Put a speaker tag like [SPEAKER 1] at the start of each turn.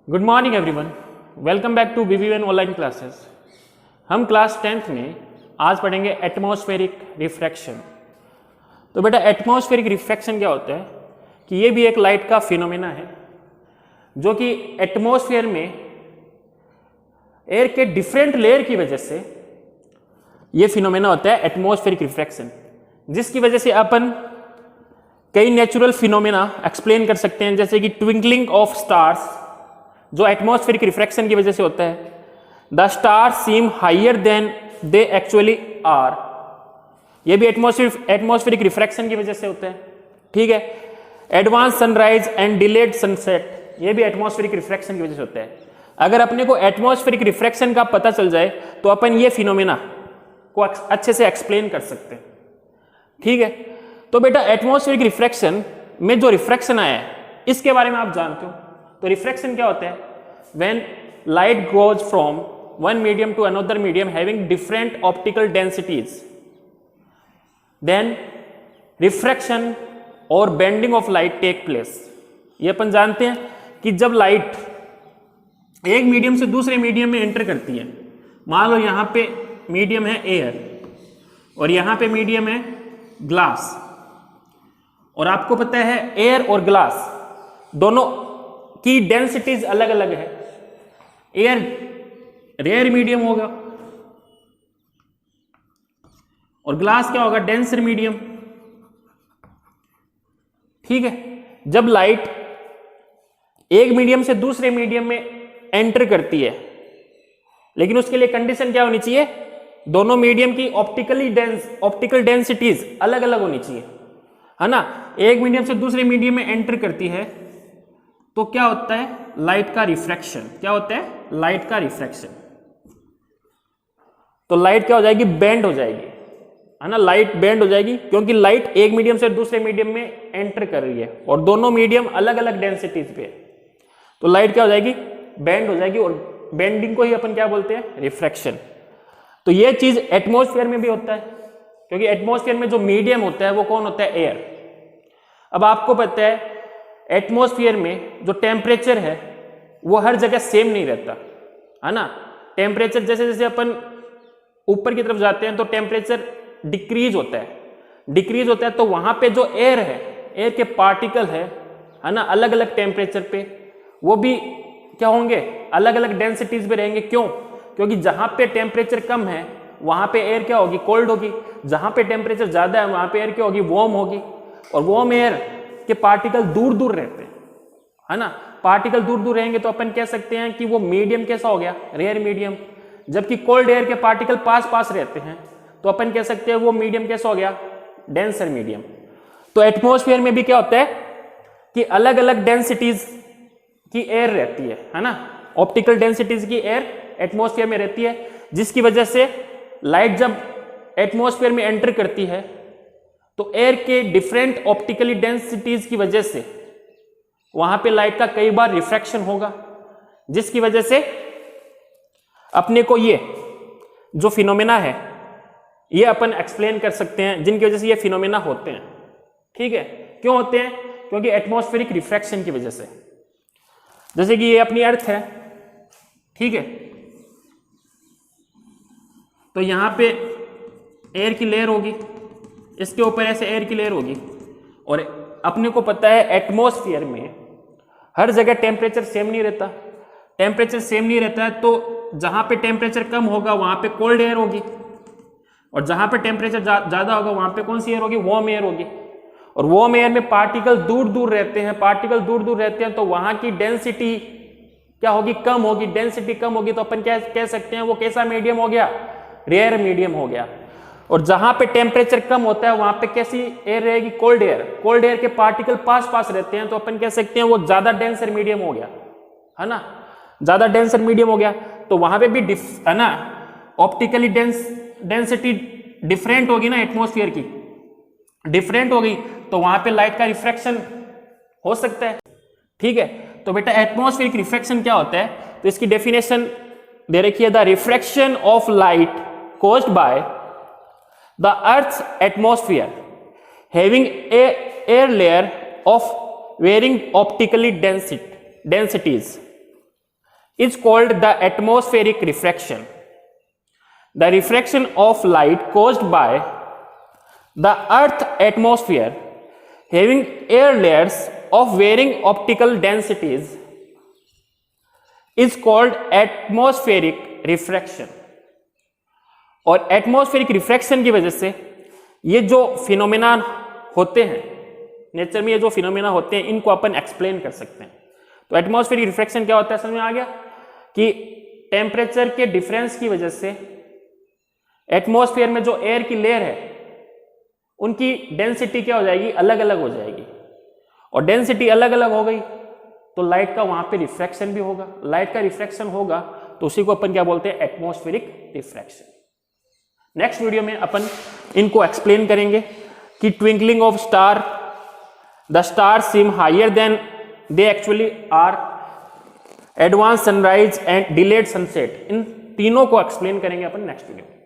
[SPEAKER 1] Good morning everyone, welcome back to BV1 online classes. हम class 10th में आज पढ़ेंगे एटमॉस्फेरिक रिफ्रैक्शन। तो बेटा एटमॉस्फेरिक रिफ्रैक्शन क्या होता है कि ये भी एक लाइट का फिनोमेना है जो कि एटमॉस्फेयर में एयर के डिफरेंट लेयर की वजह से ये फिनोमेना होता है एटमॉस्फेरिक रिफ्रैक्शन, जिसकी वजह से अपन कई नेचुरल फिनोमेना एक्सप्लेन कर सकते हैं, जैसे कि ट्विंकलिंग ऑफ स्टार्स जो एटमॉस्फेरिक रिफ्रैक्शन की वजह से होता है। The star seem higher than they actually are, ये भी एटमॉस्फेरिक रिफ्रैक्शन की वजह से होता है। ठीक है, advance sunrise and delayed sunset, ये भी एटमॉस्फेरिक रिफ्रैक्शन की वजह से होता है। अगर अपने को एटमॉस्फेरिक रिफ्रैक्शन का पता चल जाए तो अपन ये फिनोमेना को अच्छे से एक्सप्लेन कर सकते हैं। ठीक है, तो बेटा एटमॉस्फेरिक रिफ्रैक्शन में जो रिफ्रैक्शन आया है इसके बारे में आप जानते हो। तो रिफ्रैक्शन क्या होता है? When light goes from one medium to another medium having different optical densities, then refraction और bending of light take place. ये अपन जानते हैं कि जब लाइट एक मीडियम से दूसरे मीडियम में एंटर करती है, मान लो यहां पे मीडियम है एयर और यहां पे मीडियम है ग्लास, और आपको पता है एयर और ग्लास दोनों की डेंसिटीज अलग अलग है। एयर रेयर मीडियम होगा और ग्लास क्या होगा? Denser medium. ठीक है, जब लाइट एक मीडियम से दूसरे मीडियम में एंटर करती है, लेकिन उसके लिए कंडीशन क्या होनी चाहिए? दोनों मीडियम की ऑप्टिकल डेंसिटीज अलग अलग होनी चाहिए, है ना। एक मीडियम से दूसरे मीडियम में एंटर करती है तो क्या होता है? लाइट का रिफ्रैक्शन। क्या होता है? लाइट का रिफ्रैक्शन। तो लाइट क्या हो जाएगी? बेंड हो जाएगी, है ना। लाइट बेंड हो जाएगी क्योंकि लाइट एक मीडियम से दूसरे मीडियम में एंटर कर रही है और दोनों मीडियम अलग अलग डेंसिटीज पे है। तो लाइट क्या हो जाएगी? बेंड हो जाएगी, और बेंडिंग को ही अपन क्या बोलते हैं? रिफ्रैक्शन। तो ये चीज एटमॉस्फेयर में भी होता है, क्योंकि एटमॉस्फेयर में जो मीडियम होता है वो कौन होता है? एयर। अब आपको पता है एटमॉस्फेयर में जो टेम्परेचर है वो हर जगह सेम नहीं रहता, है ना। टेम्परेचर जैसे जैसे अपन ऊपर की तरफ जाते हैं तो टेम्परेचर डिक्रीज होता है, तो वहां पे जो एयर है, एयर के पार्टिकल है ना, अलग अलग टेम्परेचर पे वो भी क्या होंगे? अलग अलग डेंसिटीज पे रहेंगे। क्यों? क्योंकि जहां पे टेम्परेचर कम है वहां पे एयर क्या होगी? कोल्ड होगी। जहां पे टेम्परेचर ज्यादा है वहां पे एयर क्या होगी? वार्म होगी। और वार्म एयर के पार्टिकल दूर दूर रहते हैं, है ना। पार्टिकल दूर दूर रहेंगे तो अपन कह सकते हैं कि वो मीडियम कैसा हो गया? Rare medium. जबकि कोल्ड एयर के पार्टिकल पास पास रहते हैं तो अपन कह सकते हैं वो मीडियम कैसा हो गया? Denser medium. तो एटमॉस्फेयर में भी क्या होता है कि अलग अलग डेंसिटीज की एयर रहती है ना। ऑप्टिकल डेंसिटीज की एयर एटमॉस्फेयर में रहती है, जिसकी वजह से लाइट जब एटमॉस्फेयर में एंटर करती है तो एयर के डिफरेंट ऑप्टिकली डेंसिटीज की वजह से वहां पे लाइट का कई बार रिफ्रैक्शन होगा, जिसकी वजह से अपने को ये जो फिनोमेना है ये अपन एक्सप्लेन कर सकते हैं, जिनकी वजह से ये फिनोमेना होते हैं। ठीक है, क्यों होते हैं? क्योंकि एटमॉस्फेरिक रिफ्रैक्शन की वजह से। जैसे कि ये अपनी अर्थ है, ठीक है, तो यहां पे एयर की लेयर होगी, इसके ऊपर ऐसे एयर की लेयर होगी, और अपने को पता है एटमॉस्फेयर में हर जगह टेम्परेचर सेम नहीं रहता। टेम्परेचर सेम नहीं रहता है तो जहां पे टेम्परेचर कम होगा वहां पे कोल्ड एयर होगी, और जहां पे टेम्परेचर ज्यादा होगा वहां पे कौन सी एयर होगी? वार्म एयर होगी। और वार्म एयर में पार्टिकल दूर दूर रहते हैं, तो वहां की डेंसिटी क्या होगी? कम होगी। डेंसिटी कम होगी तो अपन क्या कह सकते हैं? वो कैसा मीडियम हो गया? रेयर मीडियम हो गया। और जहां पे टेम्परेचर कम होता है वहां पे कैसी एयर रहेगी? Cold air. कोल्ड एयर के पार्टिकल पास पास रहते हैं तो अपन कह सकते हैं वो ज्यादा डेंसर मीडियम हो गया, है ना। ज्यादा डेंसर मीडियम हो गया तो वहां पे भी है ना ऑप्टिकली डेंसिटी डिफरेंट होगी ना, एटमॉस्फेयर की डिफरेंट होगी, तो वहां पे लाइट का रिफ्रैक्शन हो सकता है। ठीक है, तो बेटा एटमॉस्फेरिक रिफ्रैक्शन क्या होता है? तो इसकी डेफिनेशन दे रखी है, the refraction of light caused by the earth's atmosphere having a air layer of varying optically densities is called the atmospheric refraction. The refraction of light caused by the Earth atmosphere having air layers of varying optical densities is called atmospheric refraction. और atmospheric refraction की वजह से ये जो phenomena होते हैं nature में, ये जो फिनोमेना होते हैं इनको अपन एक्सप्लेन कर सकते हैं। तो एटमॉस्फेरिक रिफ्रैक्शन क्या होता है, समझ में आ गया कि टेम्परेचर के डिफरेंस की वजह से एटमॉस्फेयर में जो एयर की लेयर है उनकी डेंसिटी क्या हो जाएगी, अलग अलग हो जाएगी। और डेंसिटी अलग अलग हो गई तो लाइट का वहां पे रिफ्रैक्शन भी होगा। लाइट का रिफ्रैक्शन होगा तो उसी को अपन क्या बोलते हैं, एटमॉस्फेरिक रिफ्रैक्शन। नेक्स्ट वीडियो में अपन इनको एक्सप्लेन करेंगे कि twinkling of star, the star seem higher than they actually are, advance sunrise and delayed sunset, इन तीनों को एक्सप्लेन करेंगे अपन नेक्स्ट वीडियो में।